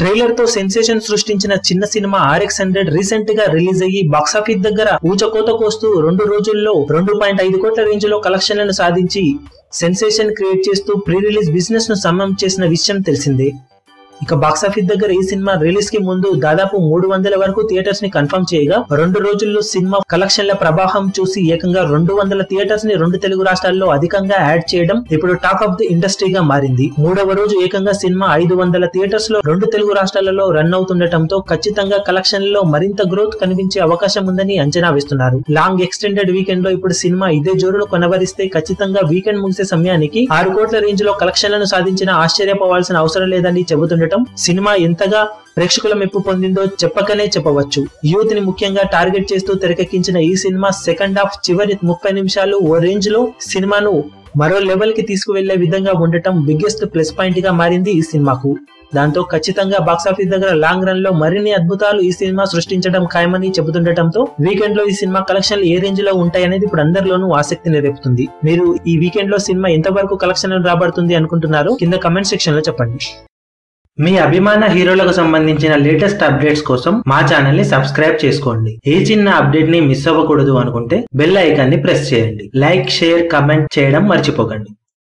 Trailer తో sensation సృష్టించిన చిన్న సినిమా RX100 రీసెంట్ గా రిలీజ్ అయ్యి బాక్సాఫీస్ దగ్గర ఊచకోత కోస్తూ 2 రోజుల్లో 2.5 కోట్ల రేంజ్ లో కలెక్షన్లను సాధించి సెన్సేషన్ క్రియేట్ చేస్తూ ప్రీ రిలీజ్ బిజినెస్ ను సమం చేసిన విషయం తెలిసిందే. ఇక బాక్సాఫీస్ దగ్గర ఈ సినిమా రిలీజ్ కి ముందు దాదాపు 300 వరకు థియేటర్స్ ని కన్ఫర్మ్ చేయగా 2 రోజుల్లో సినిమా కలెక్షన్ల ప్రవాహం చూసి ఏకంగా 200 థియేటర్స్ ని 2 తెలుగు రాష్ట్రాల్లో అధికంగా యాడ్ చేయడం ఇప్పుడు టాక్ ఆఫ్ ది ఇండస్ట్రీగా మారింది. 3వ రోజు ఏకంగా సినిమా 500 థియేటర్స్ లో 2 తెలుగు రాష్ట్రాలలో రన్ అవుతుండటంతో ఖచ్చితంగా కలెక్షన్లలో మరింత గ్రోత్ కనిపించే అవకాశం ఉందని అంచనా వేస్తున్నారు. లాంగ్ ఎక్స్టెండెడ్ వీకెండ్ లో ఇప్పుడు సినిమా ఇదే జోరును కొనవరిస్తే ఖచ్చితంగా వీకెండ్ ముగిసే సమయానికి 6 కోట్ల రేంజ్ లో కలెక్షన్లను సాధించిన ఆశ్చర్యపోవాల్సిన అవసరం లేదని చెబుతుండటం సినిమా ఎంతగా ప్రేక్షకుల మెప్పు పొందిందో చెప్పకనే చెప్పవచ్చు. యూత్ ని ముఖ్యంగా టార్గెట్ చేస్తూ తెరకెక్కించిన ఈ సినిమా సెకండ్ హాఫ్ చివరి 30 నిమిషాలు ఓ రేంజ్ లో సినిమాను మరో లెవెల్ కి తీసుకువెళ్లే విధంగా ఉండటం బిగ్గెస్ట్ ప్లస్ పాయింట్ గా మారింది ఈ సినిమాకు. దాంతో ఖచ్చితంగా బాక్సాఫీస్ దగ్గర లాంగ్ రన్ లో మరిన్ని అద్భుతాలు ఈ సినిమా సృష్టించడం ఖాయమని చెబుతుండటంతో వీకెండ్ లో ఈ సినిమా కలెక్షన్లు ఏ రేంజ్ లో ఉంటాయనేది ఇప్పుడు అందరిలోనూ ఆసక్తిని రేపుతుంది. మీరు ఈ వీకెండ్ లో సినిమా ఎంతవరకు కలెక్షన్ రాబడుతుంది అనుకుంటున్నారో కింద కమెంట్ సెక్షన్ లో చెప్పండి. మీ అభిమాన హీరోలకు సంబంధించిన లేటెస్ట్ అప్డేట్స్ కోసం మా ఛానల్ ని సబ్స్క్రైబ్ చేసుకోండి. ఏ చిన్న అప్డేట్ ని మిస్ అవ్వకూడదు అనుకుంటే బెల్ ఐకాన్ ని ప్రెస్ చేయండి. లైక్, షేర్, కమెంట్ చేయడం మర్చిపోకండి.